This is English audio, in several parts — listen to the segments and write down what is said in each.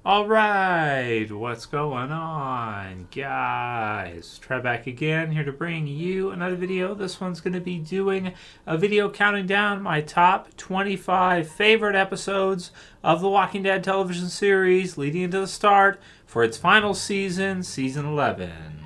All right, what's going on, guys? Trev back again, here to bring you another video. This one's going to be doing a video counting down my top 25 favorite episodes of the Walking Dead television series leading into the start for its final season, season 11.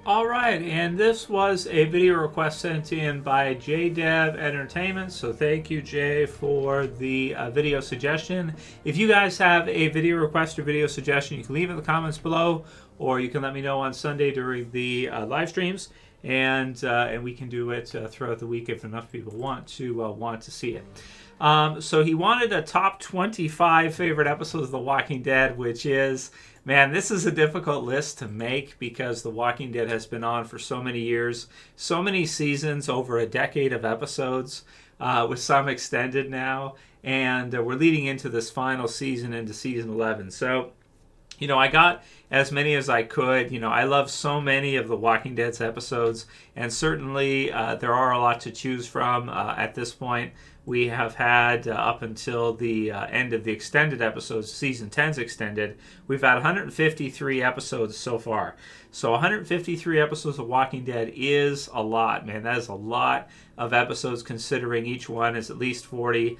All right, and this was a video request sent in by JDev Entertainment, so thank you, Jay, for the video suggestion. If you guys have a video request or video suggestion, you can leave it in the comments below, or you can let me know on Sunday during the live streams, and we can do it throughout the week if enough people want to see it. So he wanted a top 25 favorite episodes of The Walking Dead, which is, man, this is a difficult list to make because The Walking Dead has been on for so many years, so many seasons, over a decade of episodes, with some extended now, and we're leading into this final season, into season 11. So, I got as many as I could. I love so many of The Walking Dead's episodes, and certainly there are a lot to choose from at this point. We have had, up until the end of the extended episodes, season 10's extended, we've had 153 episodes so far. So 153 episodes of Walking Dead is a lot, man. That is a lot of episodes, considering each one is at least 40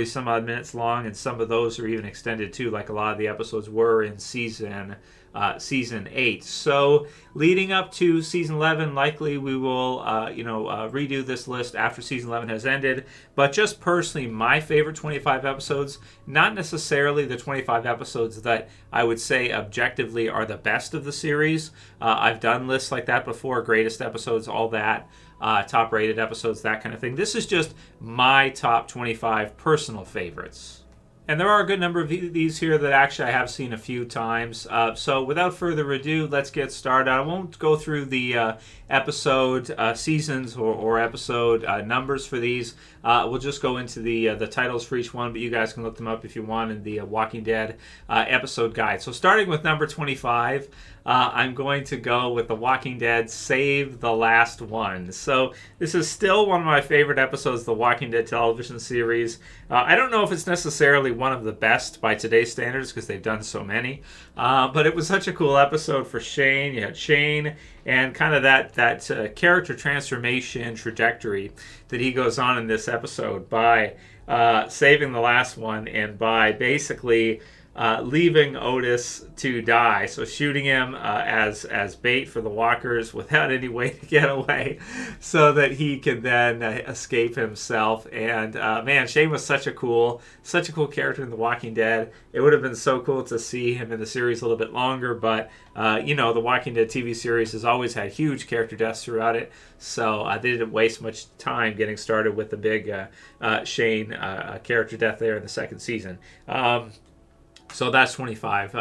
some odd minutes long, and some of those are even extended too, like a lot of the episodes were in season 8. So leading up to season 11, likely we will redo this list after season 11 has ended. But just personally, my favorite 25 episodes, not necessarily the 25 episodes that I would say objectively are the best of the series. I've done lists like that before, greatest episodes, all that, top rated episodes, that kind of thing. This is just my top 25 personal favorites. And there are a good number of these here that actually I have seen a few times. So without further ado, let's get started. I won't go through the episode seasons or episode numbers for these. We'll just go into the titles for each one, but you guys can look them up if you want in the Walking Dead episode guide. So starting with number 25, I'm going to go with The Walking Dead Save the Last One. So this is still one of my favorite episodes of the Walking Dead television series. I don't know if it's necessarily one of the best by today's standards because they've done so many, but it was such a cool episode for Shane. You had Shane and kind of that character transformation trajectory that he goes on in this episode by saving the last one and by basically leaving Otis to die, so shooting him as bait for the walkers without any way to get away, so that he can then escape himself. And man, Shane was such a cool character in The Walking Dead. It would have been so cool to see him in the series a little bit longer, but the Walking Dead TV series has always had huge character deaths throughout it, so they didn't waste much time getting started with the big Shane character death there in the second season. So that's 25.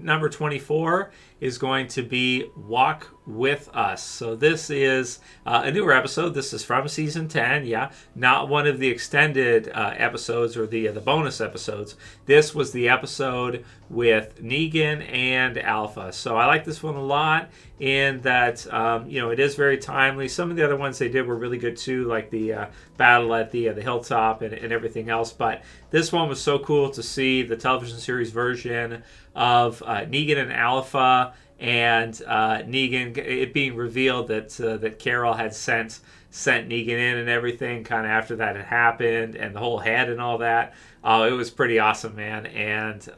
Number 24 is going to be Walk With Us. So this is a newer episode. This is from season 10, not one of the extended episodes or the bonus episodes. This was the episode with Negan and Alpha. So I like this one a lot in that, it is very timely. Some of the other ones they did were really good too, like the battle at the hilltop and everything else. But this one was so cool to see the television series version of Negan and Alpha, and Negan, it being revealed that Carol had sent Negan in and everything kind of after that had happened, and the whole head and all that. Oh, it was pretty awesome, man. And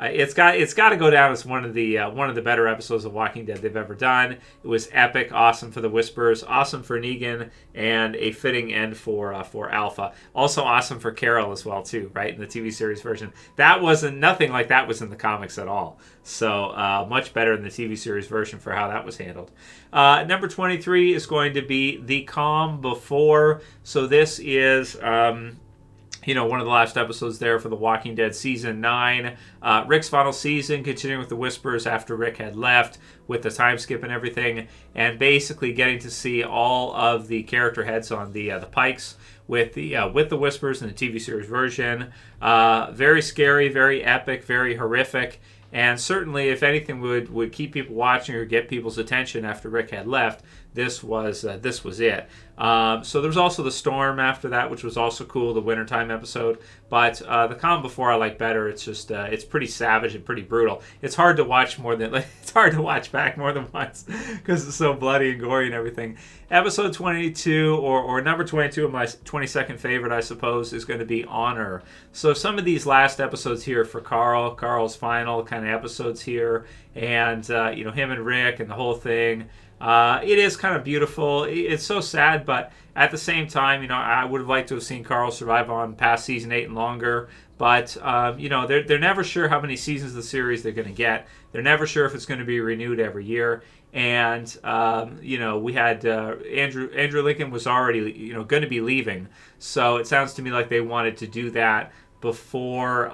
it's got to go down as one of the better episodes of Walking Dead they've ever done. It was epic, awesome for the Whispers, awesome for Negan, and a fitting end for Alpha. Also awesome for Carol as well too, right, in the TV series version. That wasn't nothing like that was in the comics at all. So much better in the TV series version for how that was handled. Number 23 is going to be The Calm Before. So this is one of the last episodes there for The Walking Dead Season 9. Rick's final season, continuing with the Whispers after Rick had left, with the time skip and everything, and basically getting to see all of the character heads on the Pikes with the Whispers in the TV series version. Very scary, very epic, very horrific. And certainly, if anything would keep people watching or get people's attention after Rick had left, this was it. So there was also the storm after that, which was also cool, the wintertime episode. But the Calm Before I like better. It's just it's pretty savage and pretty brutal. It's hard to watch it's hard to watch back more than once because it's so bloody and gory and everything. Episode 22, or number 22 of my 22nd favorite, I suppose, is going to be Honor. So some of these last episodes here for Carl's final kind of episodes here, and him and Rick and the whole thing. It is kind of beautiful. It's so sad, but at the same time, I would have liked to have seen Carl survive on past season 8 and longer. But they're never sure how many seasons of the series they're going to get. They're never sure if it's going to be renewed every year. And we had Andrew Lincoln was already going to be leaving, so it sounds to me like they wanted to do that before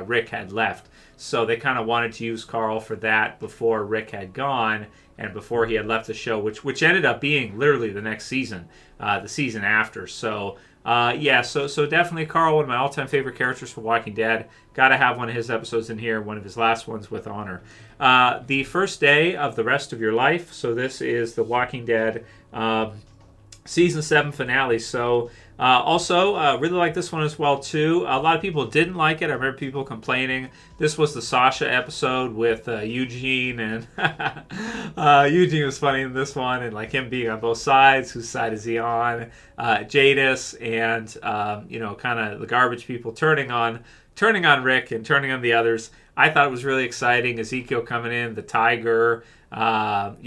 Rick had left. So they kind of wanted to use Carl for that before Rick had gone and before he had left the show, which ended up being literally the next season, the season after. So so definitely Carl, one of my all-time favorite characters for Walking Dead. Got to have one of his episodes in here, one of his last ones with Honor. The First Day of the Rest of Your Life. So this is the Walking Dead season 7 finale. So also really like this one as well too. A lot of people didn't like it. I remember people complaining. This was the Sasha episode with Eugene, and Eugene was funny in this one, and like him being on both sides. Whose side is he on? Jadis and kind of the garbage people turning on Rick and turning on the others. I thought it was really exciting. Ezekiel coming in, the tiger, Negan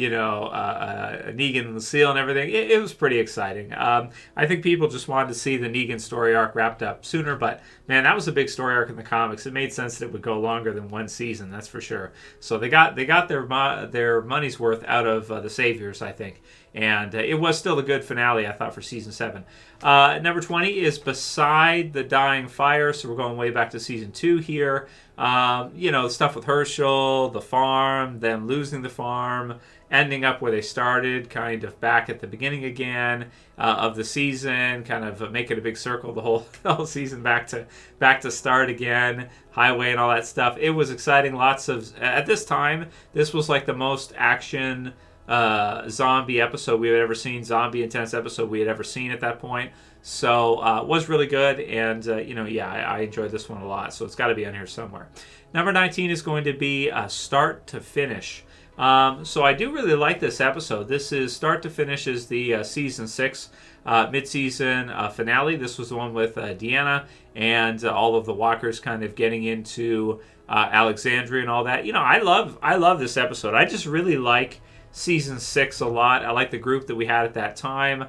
and Lucille and everything. It was pretty exciting. I think people just wanted to see the Negan story arc wrapped up sooner, but man, that was a big story arc in the comics. It made sense that it would go longer than one season, that's for sure. So they got their money's worth out of the Saviors, I think. And it was still a good finale, I thought, for season 7. Number 20 is Beside the Dying Fire. So we're going way back to season 2 here. Stuff with Herschel, the farm, them losing the farm, ending up where they started, kind of back at the beginning again of the season, kind of making a big circle the whole season back to start again, highway and all that stuff. It was exciting. Lots of, at this time, this was like the most action zombie episode we had ever seen, zombie intense episode we had ever seen at that point. So it was really good, and I enjoyed this one a lot, so it's got to be on here somewhere. Number 19 is going to be Start to Finish. So I do really like this episode. This is Start to Finish is the season 6 mid-season finale. This was the one with Deanna and all of the walkers kind of getting into Alexandria and all that. I love this episode. I just really like season 6 a lot. I like the group that we had at that time.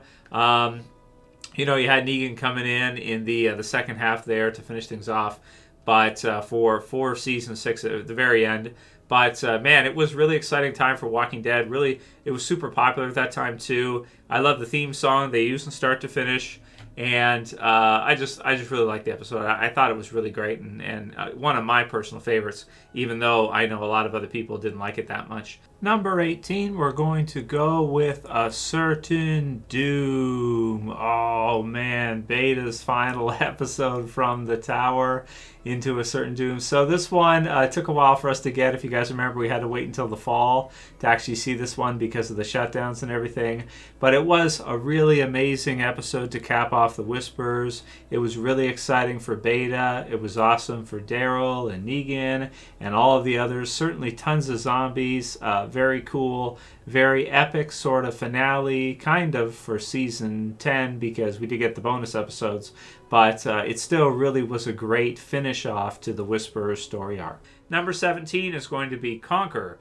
You had Negan coming in the second half there to finish things off, but for season 6 at the very end. But man, it was really exciting time for Walking Dead. Really, it was super popular at that time too. I love the theme song they used in Start to Finish, and I just really liked the episode. I thought it was really great, and one of my personal favorites, even though I know a lot of other people didn't like it that much. Number 18, we're going to go with A Certain Doom. Oh man, Beta's final episode from the tower into A Certain Doom. So this one took a while for us to get. If you guys remember, we had to wait until the fall to actually see this one because of the shutdowns and everything. But it was a really amazing episode to cap off the Whispers. It was really exciting for Beta. It was awesome for Daryl and Negan and all of the others. Certainly tons of zombies. Very cool, very epic sort of finale, kind of, for season 10 because we did get the bonus episodes. But it still really was a great finish off to the Whisperer's story arc. Number 17 is going to be Conquer.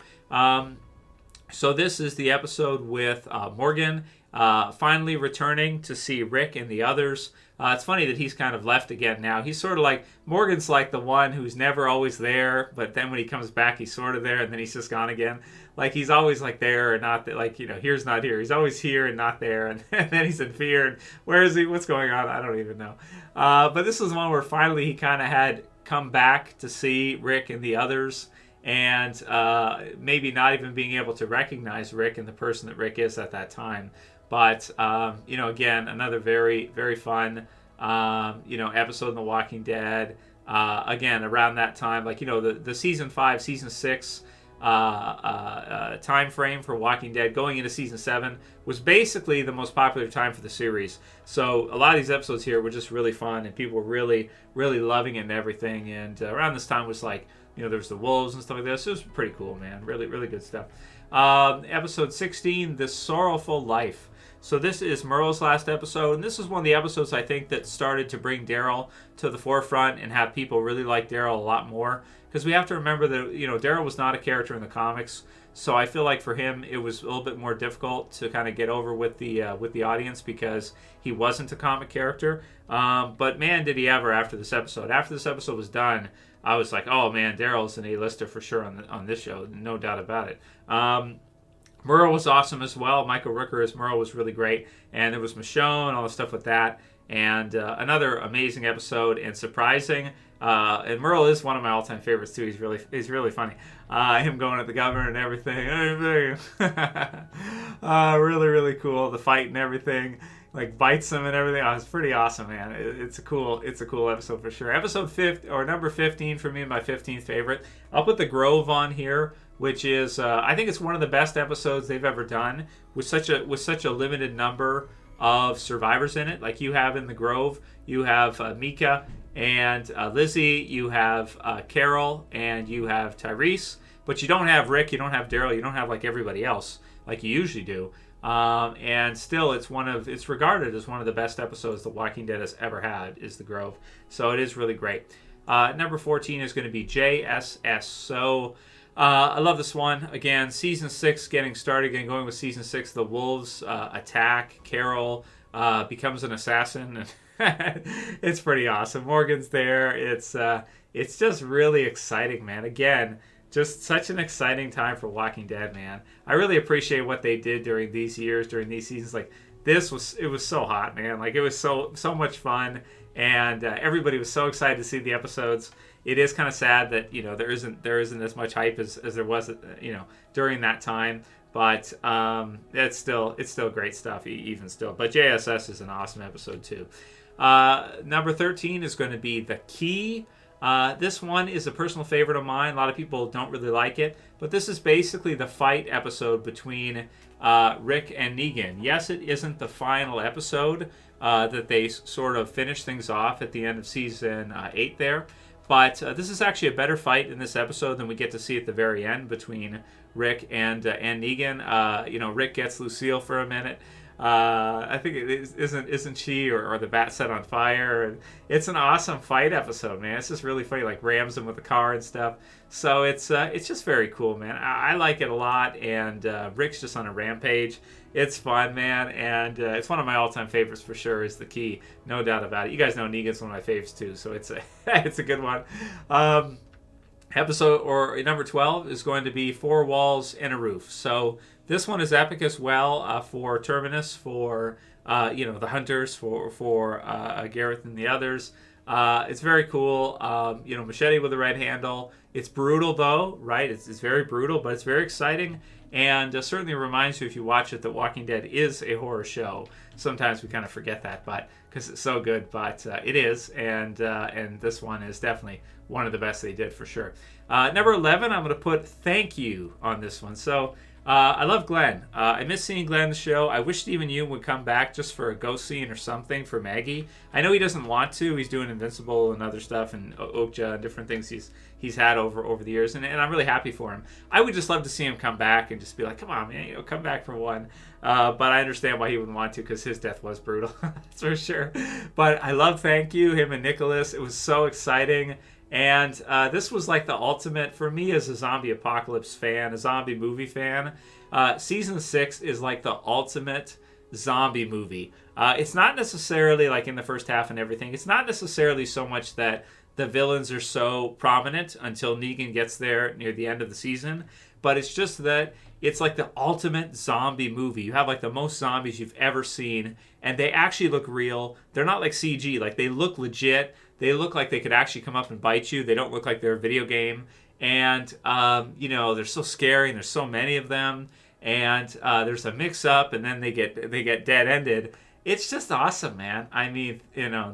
So this is the episode with Morgan finally returning to see Rick and the others. It's funny that he's kind of left again now. He's sort of like, Morgan's like the one who's never always there, but then when he comes back, he's sort of there, and then he's just gone again. Like, he's always like there and not there, like, here's not here. He's always here and not there, and then he's in fear, and where is he? What's going on? I don't even know. But this was one where finally he kind of had come back to see Rick and the others, and maybe not even being able to recognize Rick and the person that Rick is at that time. But, again, another very, very fun, episode in The Walking Dead. Again, around that time, like, the season 5, season 6 time frame for Walking Dead going into season 7 was basically the most popular time for the series. So a lot of these episodes here were just really fun, and people were really, really loving it and everything. And around this time was like, there was the wolves and stuff like this. It was pretty cool, man. Really, really good stuff. Episode 16, The Sorrowful Life. So this is Merle's last episode, and this is one of the episodes I think that started to bring Daryl to the forefront and have people really like Daryl a lot more. Because we have to remember that, Daryl was not a character in the comics, so I feel like for him it was a little bit more difficult to kind of get over with the audience because he wasn't a comic character. But man, did he ever after this episode. After this episode was done, I was like, oh man, Daryl's an A-lister for sure on this show, no doubt about it. Merle was awesome as well. Michael Rooker as Merle was really great. And there was Michonne, all the stuff with that. And another amazing episode and surprising. And Merle is one of my all-time favorites too. He's really funny. Him going at the governor and everything. Really, really cool. The fight and everything. Like bites him and everything. It's pretty awesome, man. It's a cool episode for sure. Number 15 for me, my 15th favorite. I'll put The Grove on here, which is I think it's one of the best episodes they've ever done with such a limited number of survivors in it. Like you have in The Grove, you have Mika and Lizzie, you have Carol, and you have Tyrese, but you don't have Rick, you don't have Daryl, you don't have like everybody else like you usually do. And still, it's regarded as one of the best episodes The Walking Dead has ever had, is The Grove. So it is really great. Number 14 is going to be JSS. So I love this one. Again, season 6 getting started, getting going with season 6. The wolves attack. Carol becomes an assassin. It's pretty awesome. Morgan's there. It's just really exciting, man. Again, just such an exciting time for Walking Dead, man. I really appreciate what they did during these years, during these seasons. Like it was so hot, man. Like it was so much fun, and everybody was so excited to see the episodes. It is kind of sad that there isn't as much hype as there was during that time, but it's still great stuff even still. But JSS is an awesome episode too. Number 13 is going to be The Key. This one is a personal favorite of mine. A lot of people don't really like it, but this is basically the fight episode between Rick and Negan. Yes, it isn't the final episode that they sort of finish things off at the end of season 8 there, but this is actually a better fight in this episode than we get to see at the very end between Rick and Negan. Rick gets Lucille for a minute. I think it isn't she or the bat set on fire. And it's an awesome fight episode, man. It's just really funny, like rams him with the car and stuff. So it's just very cool, man. I like it a lot, and Rick's just on a rampage. It's fun, man, and it's one of my all-time favorites for sure. Is The Key, no doubt about it. You guys know Negan's one of my faves too, so it's a good one. Episode or number 12 is going to be Four Walls and a Roof. So this one is epic as well for Terminus, for the hunters, for Gareth and the others. It's very cool. Machete with a red handle. It's brutal though, right? It's very brutal, but it's very exciting, and certainly reminds you if you watch it that Walking Dead is a horror show. Sometimes we kind of forget that, but because it's so good, but it is, and this one is definitely one of the best they did for sure. Number 11, I'm going to put Thank You on this one. So I love Glenn. I miss seeing Glenn in the show. I wish Stephen Yeun would come back just for a ghost scene or something for Maggie. I know he doesn't want to. He's doing Invincible and other stuff and Okja and different things he's had over the years, and I'm really happy for him. I would just love to see him come back and just be like, come on, man, come back for one. But I understand why he wouldn't want to, because his death was brutal. That's for sure. But I love Thank You, him and Nicholas. It was so exciting. And this was like the ultimate, for me as a zombie apocalypse fan, a zombie movie fan, season 6 is like the ultimate zombie movie. It's not necessarily like in the first half and everything. It's not necessarily so much that the villains are so prominent until Negan gets there near the end of the season, but it's just that it's like the ultimate zombie movie. You have like the most zombies you've ever seen, and they actually look real. They're not like CG. Like they look legit. They look like they could actually come up and bite you. They don't look like they're a video game. And, they're so scary, and there's so many of them. And there's a mix-up, and then they get dead-ended. It's just awesome, man. I mean,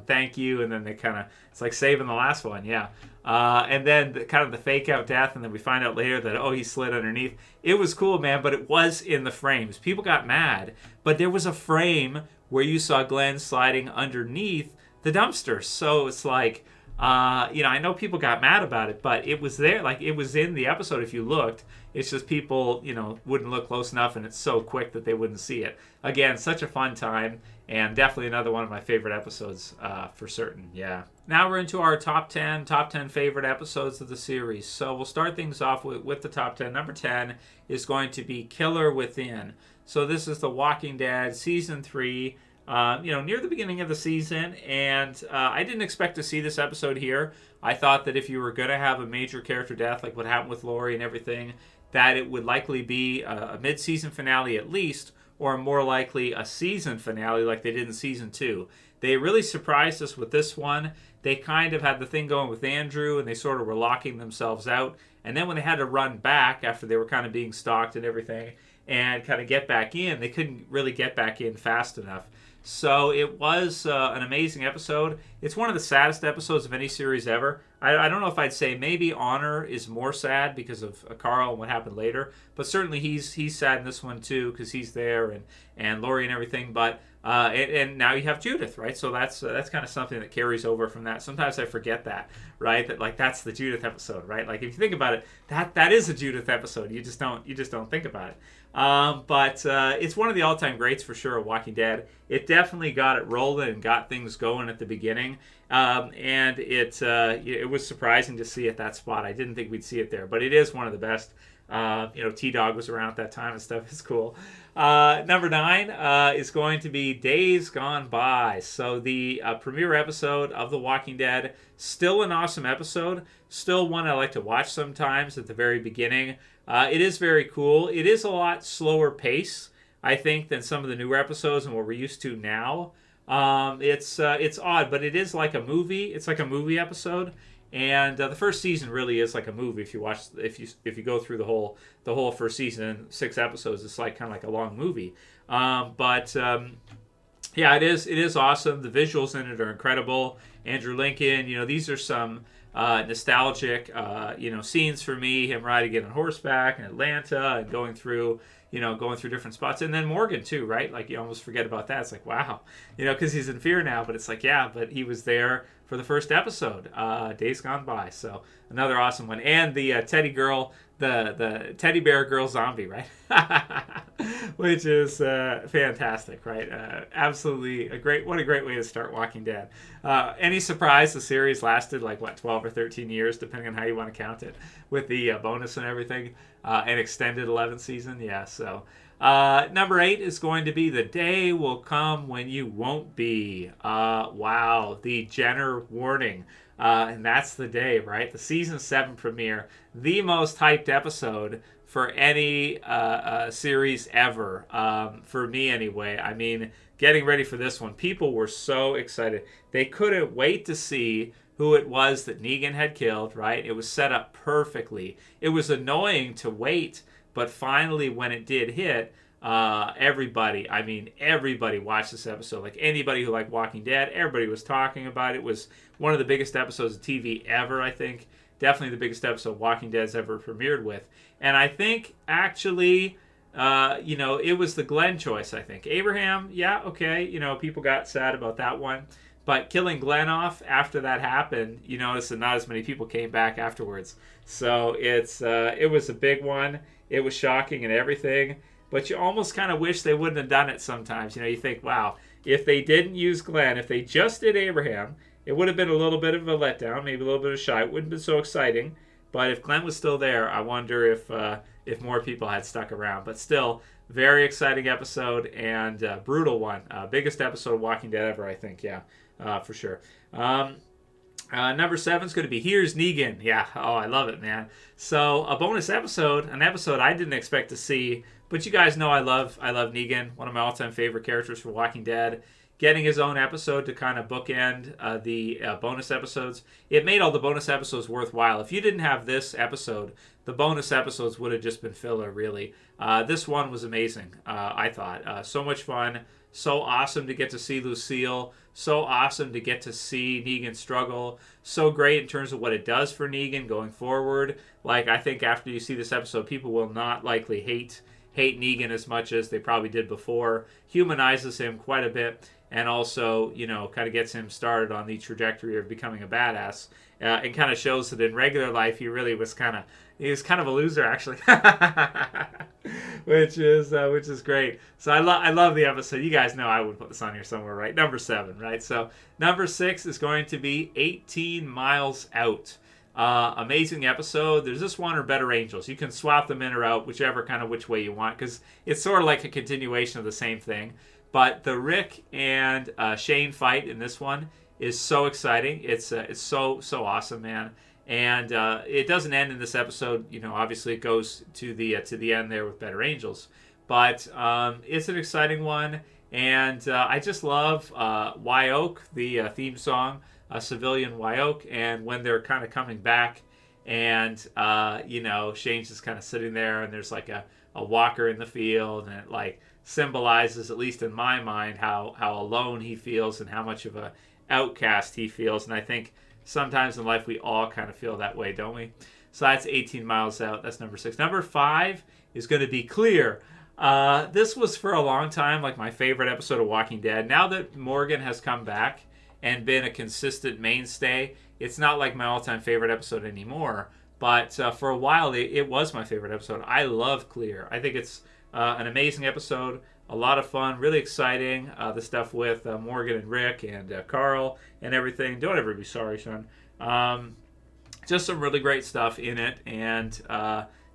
Thank You, and then they kind of, it's like saving the last one, yeah. And then kind of the fake out death, and then we find out later that, oh, he slid underneath. It was cool, man, but it was in the frames. People got mad, but there was a frame where you saw Glenn sliding underneath the dumpster. So it's like, I know people got mad about it, but it was there. Like, it was in the episode if you looked. It's just people, wouldn't look close enough, and it's so quick that they wouldn't see it. Again, such a fun time, and definitely another one of my favorite episodes for certain, yeah. Now we're into our top 10 favorite episodes of the series. So we'll start things off with the top 10. Number 10 is going to be Killer Within. So this is The Walking Dead Season 3, near the beginning of the season, and I didn't expect to see this episode here. I thought that if you were going to have a major character death, like what happened with Lori and everything, that it would likely be a mid-season finale at least, or more likely a season finale like they did in Season 2. They really surprised us with this one. They kind of had the thing going with Andrew, and they sort of were locking themselves out. And then when they had to run back after they were kind of being stalked and everything, and kind of get back in, they couldn't really get back in fast enough. So it was an amazing episode. It's one of the saddest episodes of any series ever. I don't know if I'd say maybe Honor is more sad because of Carl and what happened later, but certainly he's sad in this one too because he's there and Lori and everything. But and now you have Judith, right? So that's kind of something that carries over from that. Sometimes I forget that, right? That like that's the Judith episode, right? Like if you think about it, that is a Judith episode. You just don't think about it. But it's one of the all-time greats for sure of Walking Dead. It definitely got it rolling and got things going at the beginning. And it was surprising to see at that spot. I didn't think we'd see it there, but it is one of the best. T-Dog was around at that time and stuff. It's cool. Number 9 is going to be Days Gone By. So the premiere episode of The Walking Dead, still an awesome episode. Still one I like to watch sometimes at the very beginning. It is very cool. It is a lot slower pace, I think, than some of the newer episodes and what we're used to now. It's odd, but it is like a movie. It's like a movie episode. And the first season really is like a movie. If you go through the whole first season, 6 episodes, it's like kind of like a long movie. Yeah, it is awesome. The visuals in it are incredible. Andrew Lincoln, these are some nostalgic scenes for me. Him riding in on horseback in Atlanta and going through different spots, and then Morgan too, right? Like you almost forget about that. It's like wow, because he's in fear now, but it's like yeah, but he was there for the first episode, Days Gone By. So another awesome one, and the teddy girl, the teddy bear girl zombie, right? Which is fantastic, right? Absolutely what a great way to start Walking Dead. Any surprise the series lasted like 12 or 13 years, depending on how you want to count it, with the bonus and everything, an extended 11th season. Yeah, so number 8 is going to be The Day Will Come When You Won't Be. Wow, the Jenner warning. And that's the day, right? The season 7 premiere, the most hyped episode for any series ever, for me anyway. I mean, getting ready for this one, people were so excited. They couldn't wait to see who it was that Negan had killed, right? It was set up perfectly. It was annoying to wait, but finally when it did hit, everybody watched this episode. Like anybody who liked Walking Dead, everybody was talking about it. It was one of the biggest episodes of TV ever, I think. Definitely the biggest episode Walking Dead's ever premiered with. And I think actually, it was the Glenn choice, I think. Abraham, yeah, okay, people got sad about that one. But killing Glenn off after that happened, you notice that not as many people came back afterwards. So it was a big one. It was shocking and everything. But you almost kind of wish they wouldn't have done it sometimes. You think, wow, if they didn't use Glenn, if they just did Abraham, it would have been a little bit of a letdown, maybe a little bit of shy. It wouldn't have been so exciting. But if Glenn was still there, I wonder if more people had stuck around. But still, very exciting episode and brutal one. Biggest episode of Walking Dead ever, I think. Yeah, for sure. Number 7 is going to be Here's Negan. Yeah, oh, I love it, man. So a bonus episode, an episode I didn't expect to see, But you guys know I love Negan, one of my all-time favorite characters for Walking Dead. Getting his own episode to kind of bookend the bonus episodes. It made all the bonus episodes worthwhile. If you didn't have this episode, the bonus episodes would have just been filler, really. This one was amazing, I thought. So much fun. So awesome to get to see Lucille. So awesome to get to see Negan struggle. So great in terms of what it does for Negan going forward. Like, I think after you see this episode, people will not likely hate Negan as much as they probably did before. Humanizes him quite a bit. And also, you know, kind of gets him started on the trajectory of becoming a badass. And kind of shows that in regular life, he was kind of a loser, actually. which is great. So I love the episode. You guys know I would put this on here somewhere, right? Number 7, right? So number 6 is going to be 18 Miles Out. Amazing episode. There's this one or Better Angels. You can swap them in or out, which way you want, because it's sort of like a continuation of the same thing. But the Rick and Shane fight in this one is so exciting. It's so awesome, man. And it doesn't end in this episode. You know, obviously it goes to the end there with Better Angels. But it's an exciting one, and I just love Wyoke, the theme song, Civilian Wyoke, and when they're kind of coming back, and you know, Shane's just kind of sitting there, and there's like a walker in the field, and it like symbolizes, at least in my mind, how alone he feels and how much of a outcast he feels. And I think sometimes in life we all kind of feel that way, don't we? So that's 18 Miles Out. That's number 6. Number 5 is going to be Clear. This was for a long time like my favorite episode of Walking Dead. Now that Morgan has come back and been a consistent mainstay, it's not like my all-time favorite episode anymore. But for a while, it was my favorite episode. I love Clear. I think it's an amazing episode, a lot of fun, really exciting. The stuff with Morgan and Rick and Carl and everything. Don't ever be sorry, son. Just some really great stuff in it. And,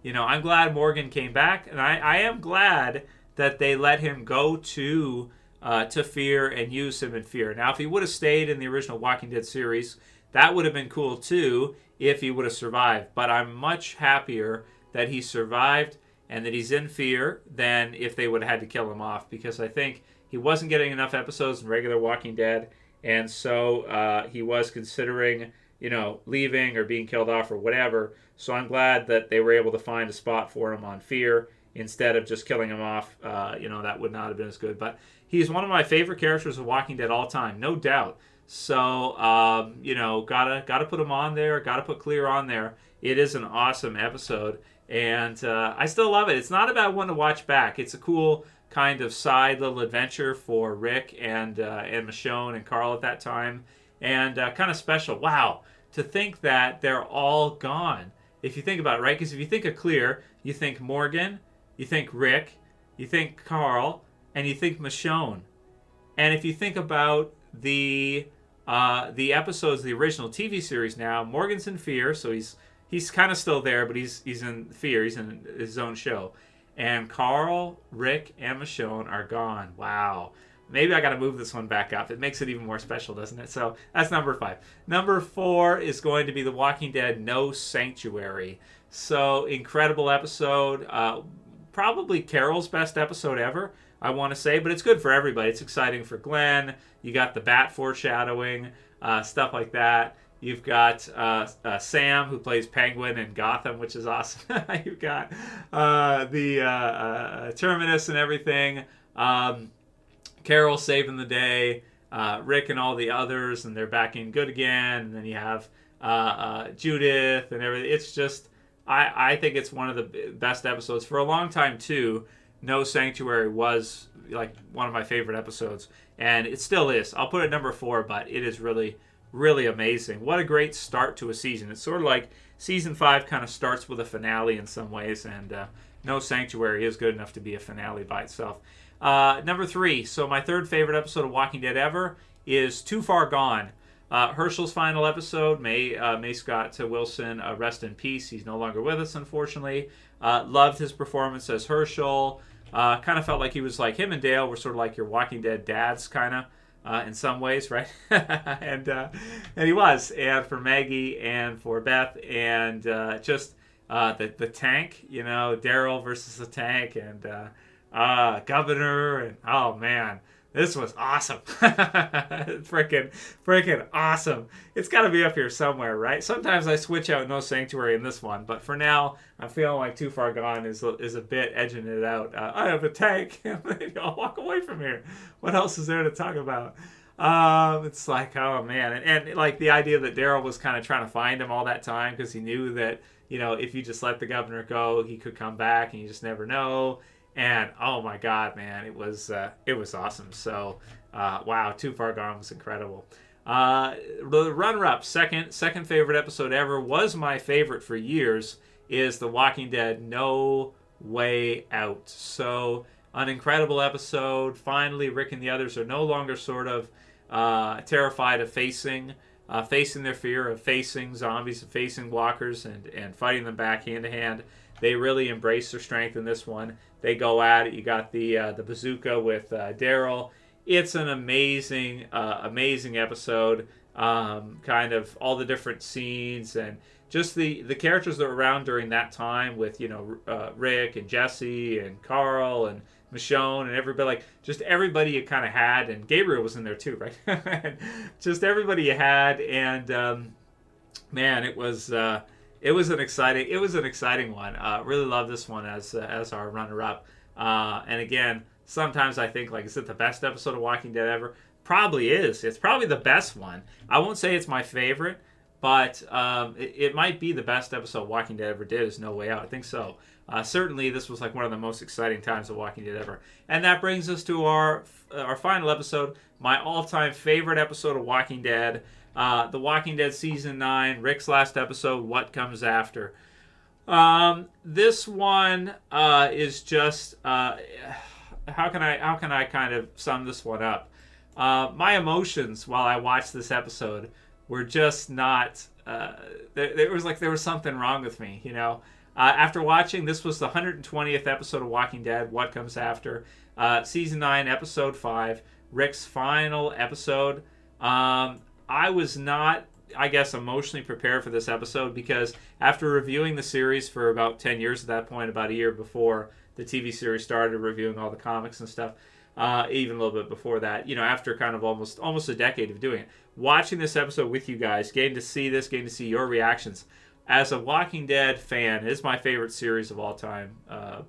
you know, I'm glad Morgan came back. And I am glad that they let him go to Fear and use him in Fear. Now, if he would have stayed in the original Walking Dead series, that would have been cool, too, if he would have survived. But I'm much happier that he survived and that he's in Fear than if they would have had to kill him off, because I think he wasn't getting enough episodes in regular Walking Dead, and so he was considering, you know, leaving or being killed off or whatever. So I'm glad that they were able to find a spot for him on Fear instead of just killing him off. You know, that would not have been as good. But he's one of my favorite characters of Walking Dead all time, no doubt. So, you know, gotta put him on there, gotta put Clear on there. It is an awesome episode. And I still love it. It's not a bad one to watch back. It's a cool kind of side little adventure for Rick and Michonne and Carl at that time. And kind of special. Wow. To think that they're all gone. If you think about it, right? Because if you think of Clear, you think Morgan, you think Rick, you think Carl, and you think Michonne. And if you think about the episodes of the original TV series now, Morgan's in Fear, so he's kind of still there, but he's in Fear. He's in his own show. And Carl, Rick, and Michonne are gone. Wow. Maybe I got to move this one back up. It makes it even more special, doesn't it? So that's number 5. Number 4 is going to be The Walking Dead No Sanctuary. So incredible episode. Probably Carol's best episode ever, I want to say. But it's good for everybody. It's exciting for Glenn. You got the bat foreshadowing, stuff like that. You've got Sam, who plays Penguin in Gotham, which is awesome. You've got the Terminus and everything. Carol saving the day. Rick and all the others, and they're back in good again. And then you have Judith and everything. It's just, I think it's one of the best episodes. For a long time, too, No Sanctuary was like one of my favorite episodes. And it still is. I'll put it number 4, but it is really, really amazing. What a great start to a season. It's sort of like season 5 kind of starts with a finale in some ways, and No Sanctuary is good enough to be a finale by itself. Number 3, so my third favorite episode of Walking Dead ever is Too Far Gone. Herschel's final episode. May Scott Wilson rest in peace. He's no longer with us, unfortunately. Loved his performance as Herschel. Kind of felt like he was like, him and Dale were sort of like your Walking Dead dads, kind of. In some ways, right? and he was, and for Maggie and for Beth, and just the tank, Daryl versus the tank, and Governor, and oh man, this was awesome. freaking awesome. It's got to be up here somewhere, right? Sometimes I switch out No Sanctuary in this one, but for now, I'm feeling like Too Far Gone is a bit edging it out. I have a tank. I'll walk away from here. What else is there to talk about? It's like, oh man, and like the idea that Daryl was kind of trying to find him all that time because he knew that if you just let the governor go, he could come back, and you just never know. And oh my God, man, it was awesome. So wow, Too Far Gone was incredible. The runner-up, second favorite episode ever, was my favorite for years, is The Walking Dead No Way Out. So an incredible episode. Finally, Rick and the others are no longer sort of terrified of facing their fear of facing zombies, of facing walkers, and fighting them back hand to hand. They really embrace their strength in this one. They go at it. You got the bazooka with Daryl. It's an amazing episode. Kind of all the different scenes and just the characters that were around during that time with Rick and Jesse and Carl and Michonne and everybody, like just everybody you kind of had, and Gabriel was in there too, right? Just everybody you had, and man, it was an exciting one. Really love this one as our runner-up. And again, sometimes I think, like, is it the best episode of Walking Dead ever? Probably is. It's probably the best one. I won't say it's my favorite, but it might be the best episode Walking Dead ever did. Is No Way Out. I think so. Certainly, this was like one of the most exciting times of Walking Dead ever. And that brings us to our final episode, my all-time favorite episode of Walking Dead. The Walking Dead Season 9, Rick's last episode, What Comes After. This one is just how can I kind of sum this one up? My emotions while I watched this episode were just not. There was something wrong with me, After watching, this was the 120th episode of Walking Dead, What Comes After, Season 9, Episode 5, Rick's final episode. I was not, I guess, emotionally prepared for this episode because after reviewing the series for about 10 years at that point, about a year before the TV series started, reviewing all the comics and stuff, even a little bit before that, after kind of almost a decade of doing it, watching this episode with you guys, getting to see your reactions. As a Walking Dead fan, it is my favorite series of all time,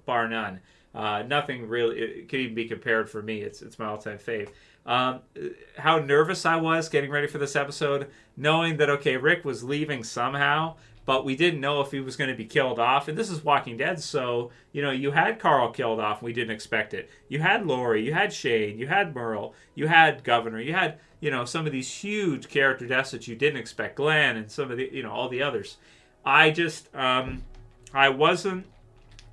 bar none. Nothing really it could even be compared for me. It's my all-time fave. How nervous I was getting ready for this episode, knowing that, okay, Rick was leaving somehow, but we didn't know if he was going to be killed off. And this is Walking Dead, so, you had Carl killed off, and we didn't expect it. You had Lori, you had Shane, you had Merle, you had Governor, you had, some of these huge character deaths that you didn't expect, Glenn, and some of the, all the others. I just, I wasn't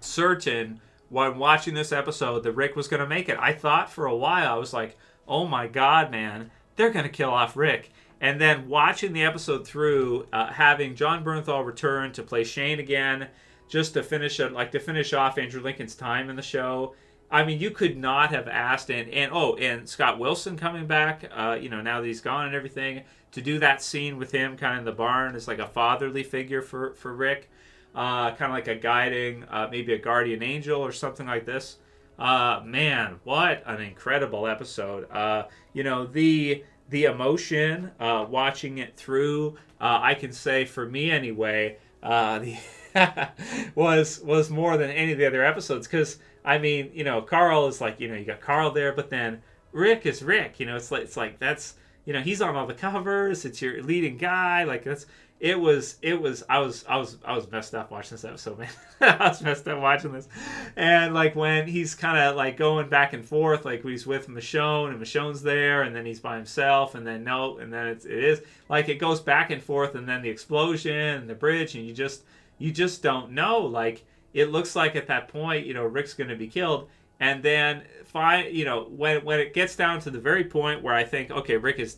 certain when watching this episode that Rick was going to make it. I thought for a while, I was like, oh my God, man, they're going to kill off Rick. And then watching the episode through, having John Bernthal return to play Shane again, just to finish off Andrew Lincoln's time in the show. I mean, you could not have asked, and Scott Wilson coming back, now that he's gone and everything, to do that scene with him kind of in the barn as like a fatherly figure for Rick, kind of like a guiding, maybe a guardian angel or something like this. Man, what an incredible episode. The emotion, watching it through, I can say for me anyway, was more than any of the other episodes. Because, I mean, Carl is like, you got Carl there, but then Rick is Rick. It's like that's, he's on all the covers. It's your leading guy. Like I was messed up watching this episode, man. I was messed up watching this. And like when he's kind of like going back and forth, like when he's with Michonne and Michonne's there, and then he's by himself, and then no, and then it is like it goes back and forth, and then the explosion and the bridge, and you just don't know. Like it looks like at that point, Rick's going to be killed. And then, when it gets down to the very point where I think, okay, Rick is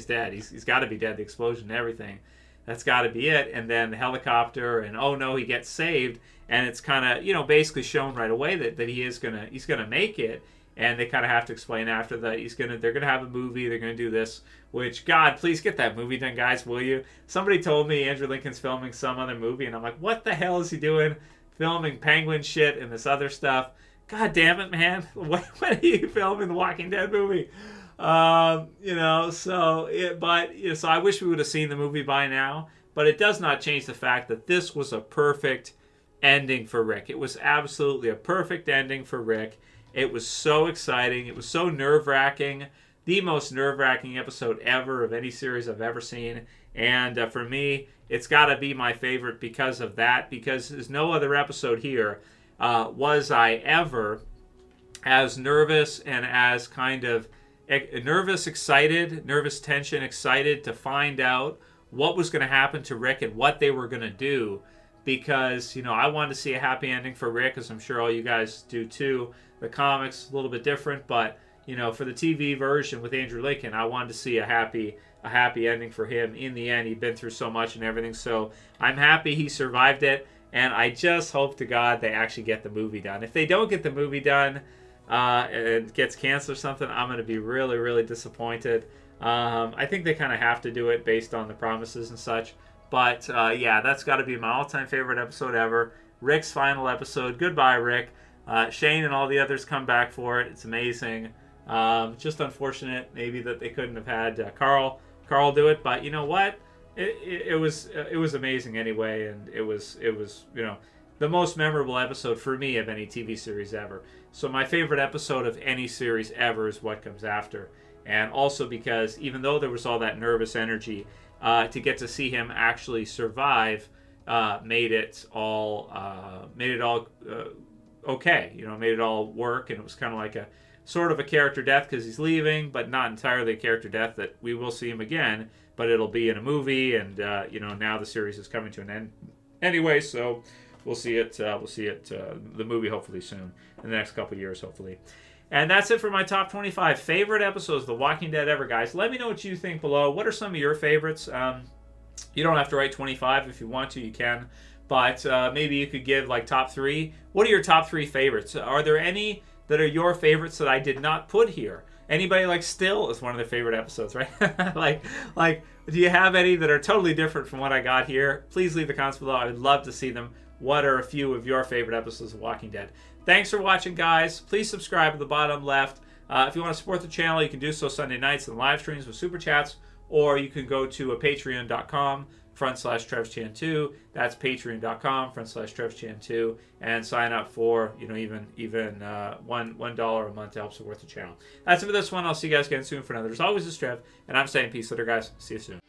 dead. He's got to be dead. The explosion and everything. That's got to be it. And then the helicopter, and oh no, he gets saved. And it's kind of, basically shown right away that he's gonna make it. and they kind of have to explain after that they're gonna have a movie, they're gonna do this. Which, God, please get that movie done, guys, will you? Somebody told me Andrew Lincoln's filming some other movie, and I'm like, what the hell is he doing? Filming Penguin shit and this other stuff. God damn it, man! When are you filming the Walking Dead movie? So I wish we would have seen the movie by now. But it does not change the fact that this was a perfect ending for Rick. It was absolutely a perfect ending for Rick. It was so exciting. It was so nerve-wracking. The most nerve-wracking episode ever of any series I've ever seen. And for me, it's got to be my favorite because of that. Because there's no other episode here was I ever as nervous and as kind of nervous tension, excited to find out what was going to happen to Rick and what they were going to do. Because, I wanted to see a happy ending for Rick, as I'm sure all you guys do too. The comics, a little bit different, but, for the TV version with Andrew Lincoln, I wanted to see a happy ending for him. In the end, he'd been through so much and everything, so I'm happy he survived it, and I just hope to God they actually get the movie done. If they don't get the movie done, and it gets canceled or something, I'm going to be really, really disappointed. I think they kind of have to do it based on the promises and such. But, that's got to be my all-time favorite episode ever. Rick's final episode. Goodbye, Rick. Shane and all the others come back for it. It's amazing. Just unfortunate, maybe, that they couldn't have had Carl do it. But you know what? It was amazing anyway, and it was the most memorable episode for me of any TV series ever. So my favorite episode of any series ever is what comes after. And also because even though there was all that nervous energy, to get to see him actually survive made it all okay. Made it all work, and it was kind of like a sort of a character death because he's leaving, but not entirely a character death that we will see him again, but it'll be in a movie, and now the series is coming to an end anyway, so we'll see it. The movie hopefully soon in the next couple years, hopefully. And that's it for my top 25 favorite episodes of The Walking Dead ever, guys. Let me know what you think below. What are some of your favorites? You don't have to write 25 if you want to. You can. But maybe you could give like top 3. What are your top 3 favorites? Are there any that are your favorites that I did not put here? Anybody like Still is one of their favorite episodes, right? like, do you have any that are totally different from what I got here? Please leave the comments below. I would love to see them. What are a few of your favorite episodes of Walking Dead? Thanks for watching, guys. Please subscribe at the bottom left. If you want to support the channel, you can do so Sunday nights in live streams with super chats, or you can go to patreon.com/TrevChan2. That's patreon.com/TrevChan2, and sign up for even $1 a month to help support the channel. That's it for this one. I'll see you guys again soon for another. As always, this is Trev, and I'm saying peace later, guys. See you soon.